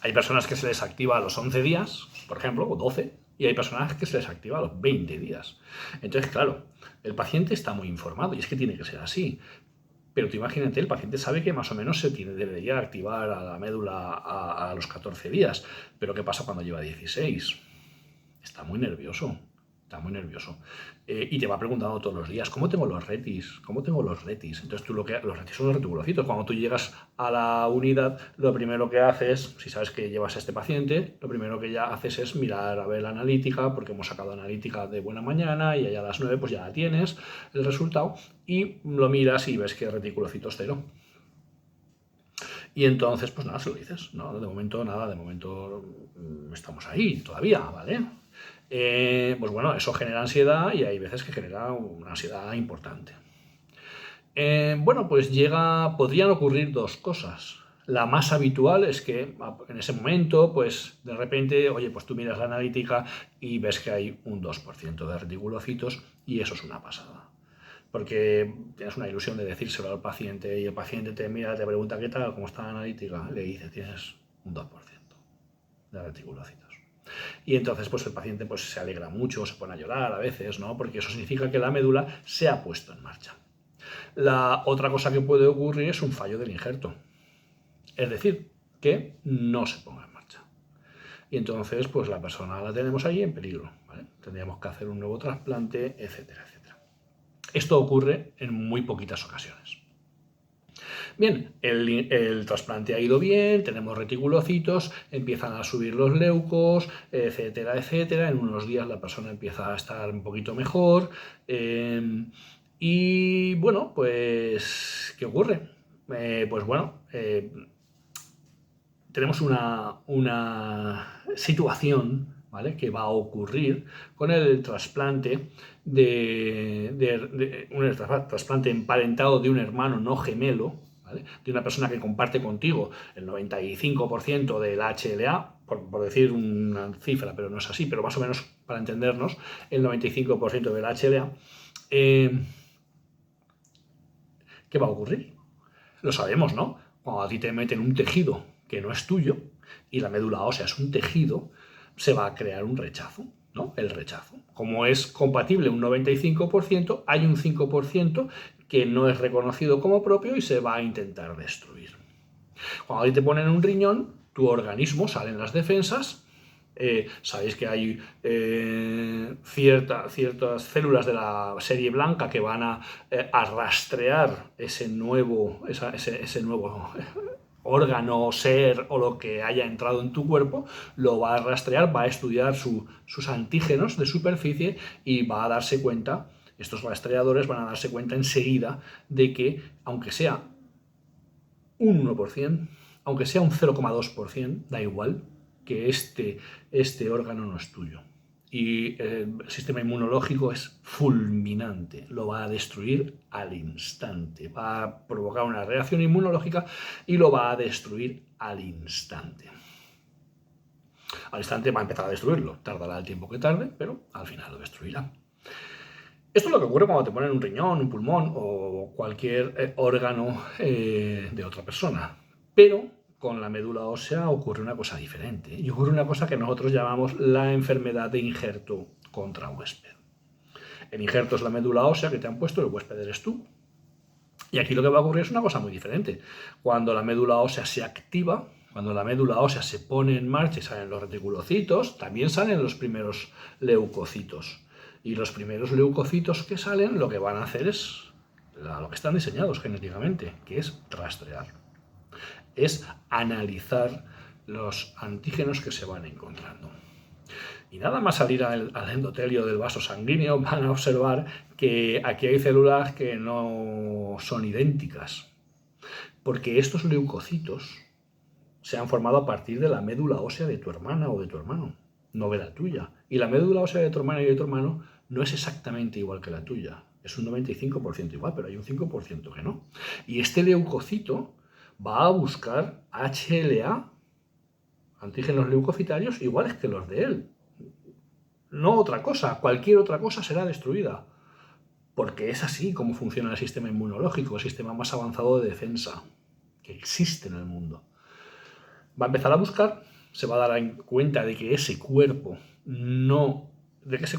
Hay personas que se les activa a los 11 días, por ejemplo, o 12, y hay personas que se les activa a los 20 días. Entonces, claro, el paciente está muy informado y es que tiene que ser así. Pero tú imagínate, el paciente sabe que más o menos debería activar a la médula a los 14 días. Pero ¿qué pasa cuando lleva 16? Está muy nervioso. Está muy nervioso. Y te va preguntando todos los días, ¿cómo tengo los retis? ¿Cómo tengo los retis? Entonces tú los retis son los reticulocitos. Cuando tú llegas a la unidad, lo primero que haces, si sabes que llevas a este paciente, lo primero que ya haces es mirar a ver la analítica, porque hemos sacado analítica de buena mañana y allá a las 9 pues ya la tienes, el resultado, y lo miras y ves que reticulocitos 0. Y entonces, pues nada, se lo dices. No, de momento nada, de momento estamos ahí todavía, ¿vale? Pues bueno, eso genera ansiedad y hay veces que genera una ansiedad importante. Bueno, pues podrían ocurrir dos cosas. La más habitual es que en ese momento, pues de repente, oye, pues tú miras la analítica y ves que hay un 2% de reticulocitos y eso es una pasada. Porque tienes una ilusión de decírselo al paciente y el paciente te mira, te pregunta qué tal, cómo está la analítica, le dice, tienes un 2% de reticulocitos. Y entonces pues el paciente pues, se alegra mucho, se pone a llorar a veces, ¿no? Porque eso significa que la médula se ha puesto en marcha. La otra cosa que puede ocurrir es un fallo del injerto. Es decir, que no se ponga en marcha. Y entonces pues la persona la tenemos ahí en peligro, ¿vale? Tendríamos que hacer un nuevo trasplante, etcétera, etcétera. Esto ocurre en muy poquitas ocasiones. Bien, el trasplante ha ido bien, tenemos reticulocitos, empiezan a subir los leucos, etcétera, etcétera. En unos días la persona empieza a estar un poquito mejor. Y bueno, pues, ¿qué ocurre? Pues bueno, tenemos una situación, ¿vale?, que va a ocurrir con el trasplante un trasplante emparentado de un hermano no gemelo, ¿vale?, de una persona que comparte contigo el 95% del HLA, por decir una cifra, pero no es así, pero más o menos para entendernos, el 95% del HLA. ¿Qué va a ocurrir? Lo sabemos, ¿no? Cuando a ti te meten un tejido que no es tuyo y la médula ósea es un tejido, se va a crear un rechazo, ¿no? El rechazo. Como es compatible un 95%, hay un 5% que no es reconocido como propio y se va a intentar destruir. Cuando a ti te ponen un riñón, tu organismo, salen las defensas. Sabéis que hay ciertas células de la serie blanca que van a rastrear ese nuevo órgano, ser o lo que haya entrado en tu cuerpo, lo va a rastrear, va a estudiar sus antígenos de superficie y va a darse cuenta, estos rastreadores van a darse cuenta enseguida de que, aunque sea un 1%, aunque sea un 0,2%, da igual, que este órgano no es tuyo. Y el sistema inmunológico es fulminante, lo va a destruir al instante, va a provocar una reacción inmunológica y lo va a destruir al instante. Al instante va a empezar a destruirlo, tardará el tiempo que tarde, pero al final lo destruirá. Esto es lo que ocurre cuando te ponen un riñón, un pulmón o cualquier órgano de otra persona. Pero con la médula ósea ocurre una cosa diferente. Y ocurre una cosa que nosotros llamamos la enfermedad de injerto contra huésped. El injerto es la médula ósea que te han puesto, el huésped eres tú. Y aquí lo que va a ocurrir es una cosa muy diferente. Cuando la médula ósea se activa, cuando la médula ósea se pone en marcha y salen los reticulocitos, también salen los primeros leucocitos. Y los primeros leucocitos que salen lo que van a hacer es lo que están diseñados genéticamente, que es rastrear. Es analizar los antígenos que se van encontrando. Y nada más salir al endotelio del vaso sanguíneo van a observar que aquí hay células que no son idénticas, porque estos leucocitos se han formado a partir de la médula ósea de tu hermana o de tu hermano, no de la tuya. Y la médula ósea de tu hermana y de tu hermano no es exactamente igual que la tuya. Es un 95% igual, pero hay un 5% que no. Y este leucocito va a buscar HLA, antígenos leucocitarios, iguales que los de él. No otra cosa, cualquier otra cosa será destruida. Porque es así como funciona el sistema inmunológico, el sistema más avanzado de defensa que existe en el mundo. Va a empezar a buscar se va a dar cuenta de que ese cuerpo no es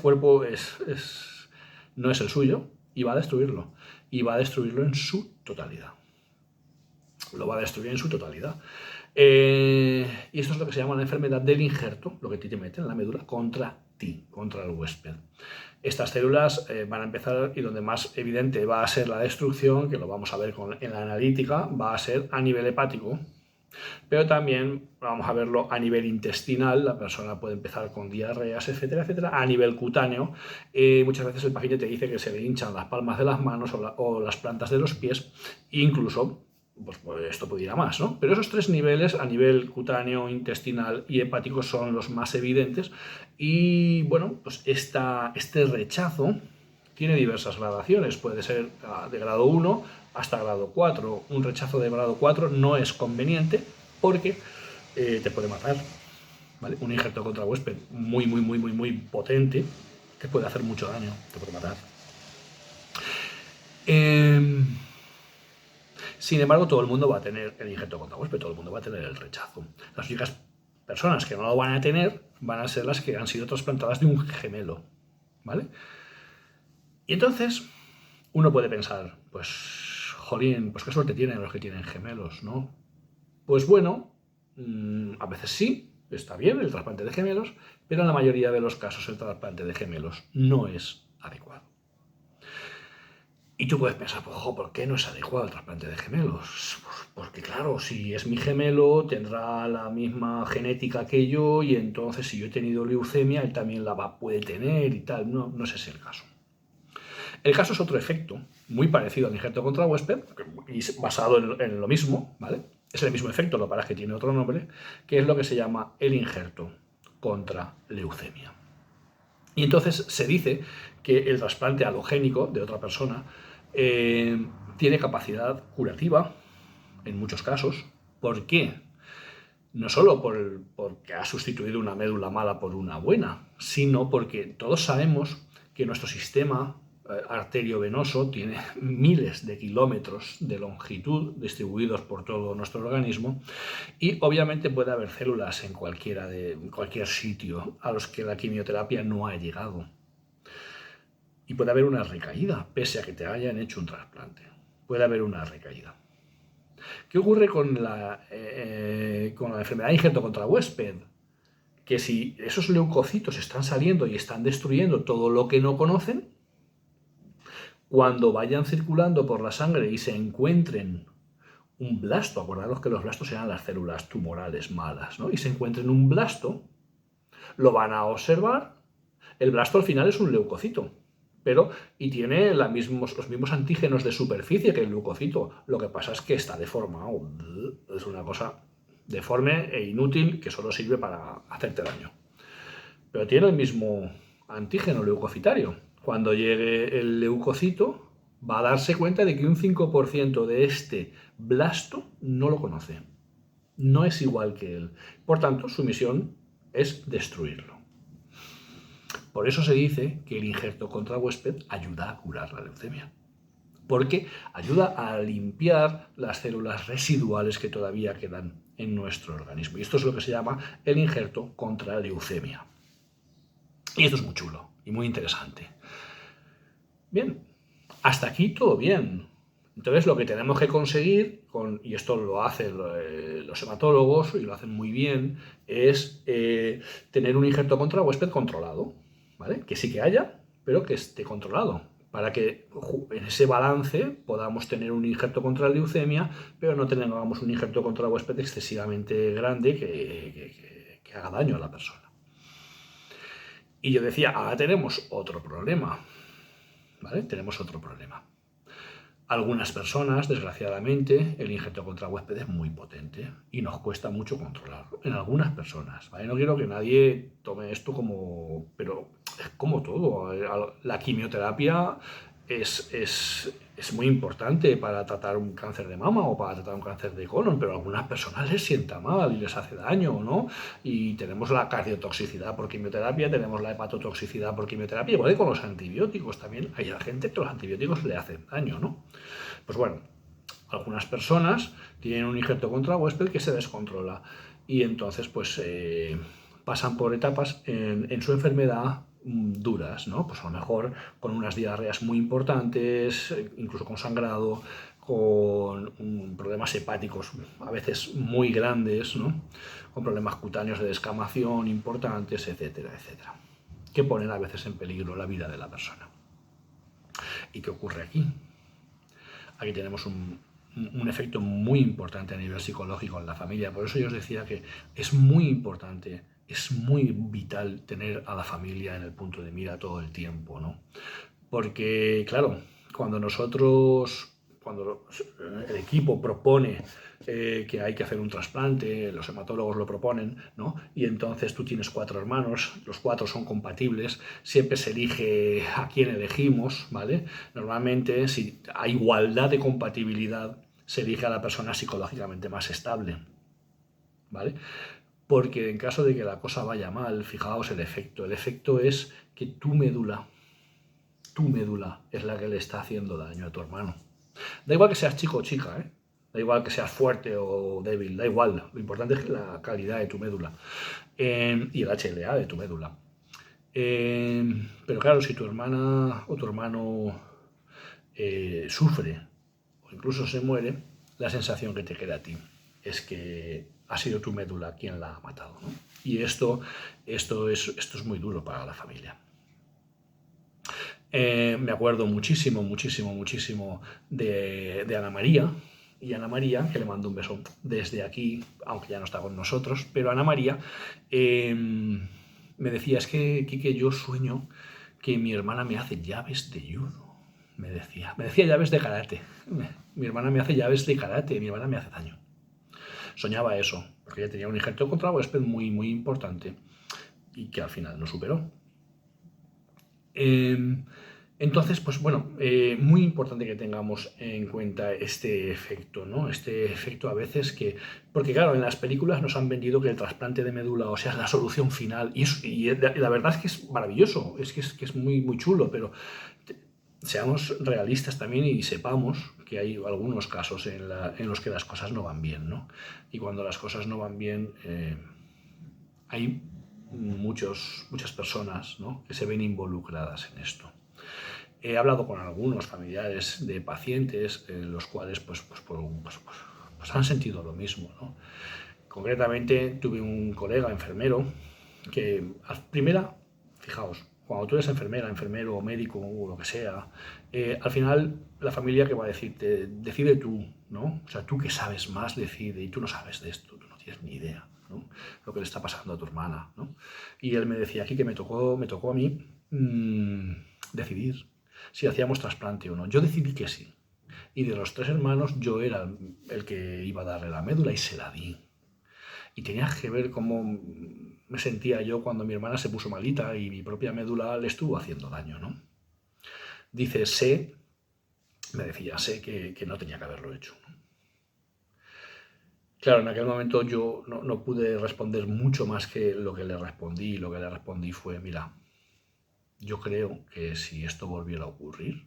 el suyo y va a destruirlo. Y va a destruirlo en su totalidad. Lo va a destruir en su totalidad. Y esto es lo que se llama la enfermedad del injerto, lo que te mete en la médula contra ti, contra el huésped. Estas células van a empezar, y donde más evidente va a ser la destrucción, que lo vamos a ver en la analítica, va a ser a nivel hepático, pero también vamos a verlo a nivel intestinal. La persona puede empezar con diarreas, etcétera, etcétera. A nivel cutáneo, muchas veces el paciente te dice que se le hinchan las palmas de las manos o las plantas de los pies, incluso pues esto puede ir a más, ¿no? Pero esos 3 niveles, a nivel cutáneo, intestinal y hepático, son los más evidentes. Y bueno, pues este rechazo tiene diversas gradaciones. Puede ser de grado 1 hasta grado 4. Un rechazo de grado 4 no es conveniente porque te puede matar, ¿vale? Un injerto contra huésped muy potente te puede hacer mucho daño, te puede matar. Sin embargo, todo el mundo va a tener el injerto contra huésped, todo el mundo va a tener el rechazo. Las únicas personas que no lo van a tener van a ser las que han sido trasplantadas de un gemelo, ¿vale? Y entonces uno puede pensar, pues, jolín, pues qué suerte tienen los que tienen gemelos, ¿no? Pues bueno, a veces sí, está bien el trasplante de gemelos, pero en la mayoría de los casos el trasplante de gemelos no es adecuado. Y tú puedes pensar, pues, ¿por qué no es adecuado el trasplante de gemelos? Pues porque claro, si es mi gemelo, tendrá la misma genética que yo, y entonces si yo he tenido leucemia, él también puede tener y tal. No, no ese es el caso. El caso es otro efecto, muy parecido al injerto contra huésped, y basado en lo mismo, ¿vale? Es el mismo efecto, lo que pasa es que tiene otro nombre, que es lo que se llama el injerto contra leucemia. Y entonces se dice que el trasplante alogénico de otra persona tiene capacidad curativa en muchos casos. ¿Por qué? No solo porque ha sustituido una médula mala por una buena, sino porque todos sabemos que nuestro sistema arteriovenoso tiene miles de kilómetros de longitud distribuidos por todo nuestro organismo, y obviamente puede haber células en cualquier sitio a los que la quimioterapia no ha llegado. Y puede haber una recaída, pese a que te hayan hecho un trasplante. Puede haber una recaída. ¿Qué ocurre con la enfermedad de injerto contra huésped? Que si esos leucocitos están saliendo y están destruyendo todo lo que no conocen, cuando vayan circulando por la sangre y se encuentren un blasto, acordaros que los blastos eran las células tumorales malas, ¿no? Y se encuentren un blasto, lo van a observar. El blasto al final es un leucocito, y tiene los mismos antígenos de superficie que el leucocito. Lo que pasa es que está deformado. Es una cosa deforme e inútil que solo sirve para hacerte daño. Pero tiene el mismo antígeno leucocitario. Cuando llegue el leucocito, va a darse cuenta de que un 5% de este blasto no lo conoce. No es igual que él. Por tanto, su misión es destruirlo. Por eso se dice que el injerto contra huésped ayuda a curar la leucemia, porque ayuda a limpiar las células residuales que todavía quedan en nuestro organismo. Y esto es lo que se llama el injerto contra leucemia. Y esto es muy chulo y muy interesante. Bien, hasta aquí todo bien. Entonces lo que tenemos que conseguir, y esto lo hacen los hematólogos y lo hacen muy bien, es tener un injerto contra huésped controlado, ¿vale? Que sí que haya, pero que esté controlado, para que en ese balance podamos tener un injerto contra la leucemia, pero no tengamos un injerto contra huésped excesivamente grande que haga daño a la persona. Y yo decía, ahora tenemos otro problema, ¿vale? Tenemos otro problema. Algunas personas, desgraciadamente, el injerto contra huésped es muy potente y nos cuesta mucho controlarlo. En algunas personas, ¿vale? No quiero que nadie tome esto como... Pero es como todo. La quimioterapia es muy importante para tratar un cáncer de mama o para tratar un cáncer de colon, pero a algunas personas les sienta mal y les hace daño, ¿no? Y tenemos la cardiotoxicidad por quimioterapia, tenemos la hepatotoxicidad por quimioterapia, igual que con los antibióticos también. Hay gente que los antibióticos le hacen daño, ¿no? Pues bueno, algunas personas tienen un injerto contra huésped que se descontrola. y entonces pues pasan por etapas en su enfermedad duras, ¿no? Pues a lo mejor con unas diarreas muy importantes, incluso con sangrado, con problemas hepáticos a veces muy grandes, ¿no? Con problemas cutáneos de descamación importantes, etcétera, etcétera, que ponen a veces en peligro la vida de la persona. ¿Y qué ocurre aquí? Aquí tenemos un efecto muy importante a nivel psicológico en la familia. Por eso yo os decía que es muy importante, es muy vital tener a la familia en el punto de mira todo el tiempo, ¿no? Porque, claro, cuando el equipo propone que hay que hacer un trasplante, los hematólogos lo proponen, ¿no? Y entonces tú tienes 4 hermanos, los 4 son compatibles, siempre se elige a quién elegimos, ¿vale? Normalmente, si hay igualdad de compatibilidad, se elige a la persona psicológicamente más estable, ¿vale? Porque en caso de que la cosa vaya mal, fijaos el efecto es que tu médula es la que le está haciendo daño a tu hermano. Da igual que seas chico o chica, ¿eh? Da igual que seas fuerte o débil, da igual. Lo importante es la calidad de tu médula y el HLA de tu médula. Pero claro, si tu hermana o tu hermano sufre o incluso se muere, la sensación que te queda a ti es que ha sido tu médula quien la ha matado, ¿no? Y esto es muy duro para la familia. Me acuerdo muchísimo de Ana María, y Ana María, que le mando un beso desde aquí, aunque ya no está con nosotros, pero Ana María me decía, es que, Quique, yo sueño que mi hermana me hace llaves de judo. Me decía llaves de karate. Mi hermana me hace llaves de karate, mi hermana me hace daño. Soñaba eso, porque ella tenía un injerto contra huésped muy, muy importante y que al final no superó. Entonces, pues bueno, muy importante que tengamos en cuenta este efecto, ¿no? Este efecto a veces que... Porque claro, en las películas nos han vendido que el trasplante de médula ósea es la solución final y la verdad es que es maravilloso, es que es muy, muy chulo, pero seamos realistas también y sepamos que hay algunos casos en los que las cosas no van bien, ¿no? Y cuando las cosas no van bien, hay muchas personas, ¿no?, que se ven involucradas en esto. He hablado con algunos familiares de pacientes, los cuales pues han sentido lo mismo, ¿no? Concretamente tuve un colega enfermero que primera, fijaos, cuando tú eres enfermera, enfermero o médico o lo que sea, al final la familia que va a decirte, decide tú, ¿no? O sea, tú que sabes más, decide, y tú no sabes de esto, tú no tienes ni idea, ¿no?, lo que le está pasando a tu hermana, ¿no? Y él me decía aquí que me tocó a mí decidir si hacíamos trasplante o no. Yo decidí que sí. Y de los 3 hermanos yo era el que iba a darle la médula y se la di. Y tenía que ver cómo me sentía yo cuando mi hermana se puso malita y mi propia médula le estuvo haciendo daño, ¿no? Dice, me decía, sé que no tenía que haberlo hecho. Claro, en aquel momento yo no pude responder mucho más que lo que le respondí. Y lo que le respondí fue, mira, yo creo que si esto volviera a ocurrir,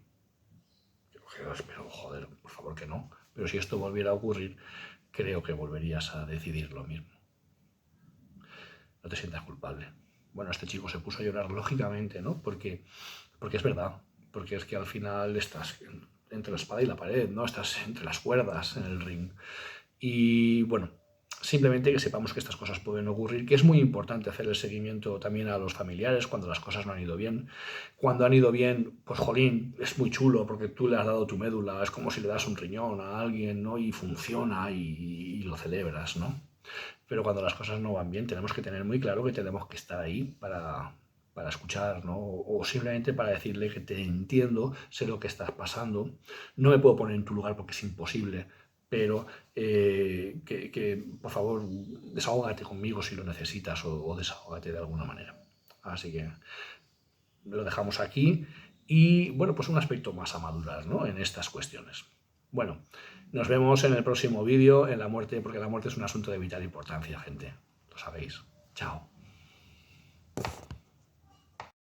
yo espero, joder, por favor que no, pero si esto volviera a ocurrir, creo que volverías a decidir lo mismo. No te sientas culpable. Bueno, este chico se puso a llorar lógicamente, ¿no? Porque es verdad, porque es que al final estás entre la espada y la pared, ¿no? Estás entre las cuerdas en el ring. Y bueno, simplemente que sepamos que estas cosas pueden ocurrir, que es muy importante hacer el seguimiento también a los familiares cuando las cosas no han ido bien. Cuando han ido bien, pues jolín, es muy chulo porque tú le has dado tu médula, es como si le das un riñón a alguien, ¿no? Y funciona y lo celebras, ¿no? Pero cuando las cosas no van bien, tenemos que tener muy claro que tenemos que estar ahí para escuchar, ¿no? O simplemente para decirle que te entiendo, sé lo que estás pasando, no me puedo poner en tu lugar porque es imposible, pero que por favor desahógate conmigo si lo necesitas o desahógate de alguna manera. Así que lo dejamos aquí y bueno, pues un aspecto más a madurar, ¿no?, en estas cuestiones. Bueno, nos vemos en el próximo vídeo en la muerte, porque la muerte es un asunto de vital importancia, gente. Lo sabéis. Chao.